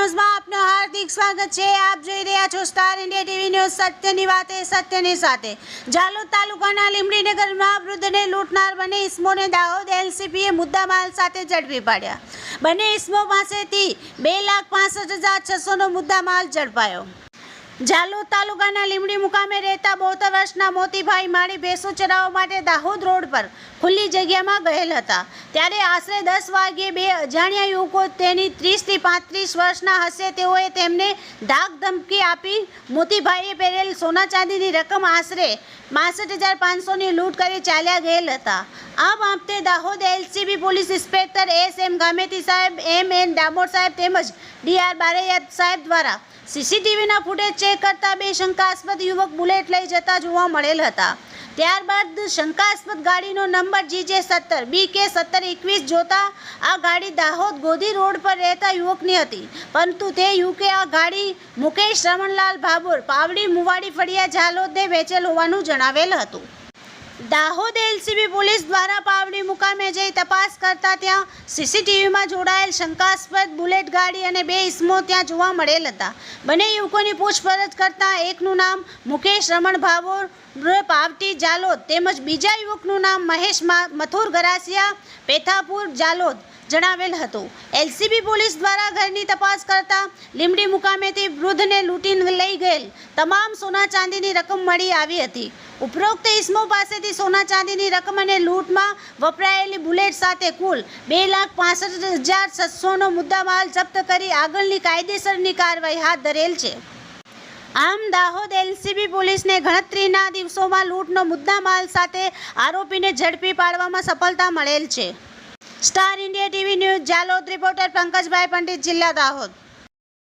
ન્યૂઝમાં આપનું હાર્દિક સ્વાગત છે। આપ જોઈ રહ્યા છો સ્ટાર ઇન્ડિયા ટીવી ન્યૂઝ। સત્યની વાતે સત્યની સાથે। જાલોદ તાલુકાના લીંબડીનગરમાં વૃદ્ધને લૂંટનાર બંને ઇસમોને દાહોદ એલસીબીએ મુદ્દામાલ સાથે ઝડપી પાડ્યા। બંને ઇસમો પાસેથી 2,65,600નો મુદ્દામાલ ઝડપાયો। જાલોદ તાલુકાના લીંબડી મુકામે રહેતા 72 વર્ષના મોતીભાઈ માળી ભેંસો ચરાવવા માટે દાહોદ રોડ પર ખુલ્લી જગ્યામાં ગયેલ હતા। ત્યારે આશરે 10 વાગ્યે બે અજાણ્યા યુવકો તેની 30 થી 35 વર્ષના હશે તેઓએ તેમને ધાક ધમકી આપી મોતીભાઈએ પહેરેલ સોના ચાંદીની રકમ આશરે 62,500ની લૂંટ કરી ચાલ્યા ગયેલ હતા। આ બાબતે Dahod LCB police inspector S M. Gameti સાહેબ, એમ.એન. ડામોર સાહેબ તેમજ ડી.આર. બારૈયા સાહેબ દ્વારા સીસીટીવીના ફૂટેજ ચેક કરતા બે શંકાસ્પદ યુવક બુલેટ લઈ જતા જોવા મળેલ હતા। ત્યારબાદ શંકાસ્પદ ગાડીનો નંબર GJ17 BK1721 જોતા આ ગાડી દાહોદ ગોધી રોડ પર રહેતા યુવકની હતી, પરંતુ તે યુવકે આ ગાડી મુકેશ રમણલાલ ભાભોર પાવડી મુવાડી ફળિયા જાલોદને વેચેલ હોવાનું જણાવેલ હતું। દાહોદ એલસીબી પોલીસ દ્વારા પાવડી મુકામે જઈ તપાસ કરતા ત્યાં સીસીટીવીમાં જોડાયેલ શંકાસ્પદ બુલેટ ગાડી અને બે ઇસમો ત્યાં જોવા મળેલ હતા। બંને યુવકોની પૂછપરછ કરતા એકનું નામ મુકેશ રમણ ભાભોર પાવટી જાલોદ તેમજ બીજા યુવકનું નામ મહેશ મથુર ગરાસિયા પેથાપુર જાલોદ જણાવેલ હતું। એલસીબી પોલીસ દ્વારા ઘરની તપાસ કરતા લીંબડી મુકામેથી વૃદ્ધને લૂંટીને લઈ ગયેલ તમામ સોના ચાંદીની રકમ મળી આવી હતી। ઉપરોક્ત ઇસમો પાસેથી સોના ચાંદીની રકમ અને લૂંટમાં વપરાયેલી બુલેટ સાથે કુલ 2,65,600નો મુદ્દામાલ જપ્ત કરી આગળની કાયદેસરની કાર્યવાહી હાથ ધરેલ છે। આમ દાહોદ એલસીબી પોલીસને ગણતરીના દિવસોમાં લૂંટનો મુદ્દામાલ સાથે આરોપીને ઝડપી પાડવામાં સફળતા મળેલ છે। Star India TV news Jhalod reporter Pankajbhai Pandit, જિલ્લા દાહોદ।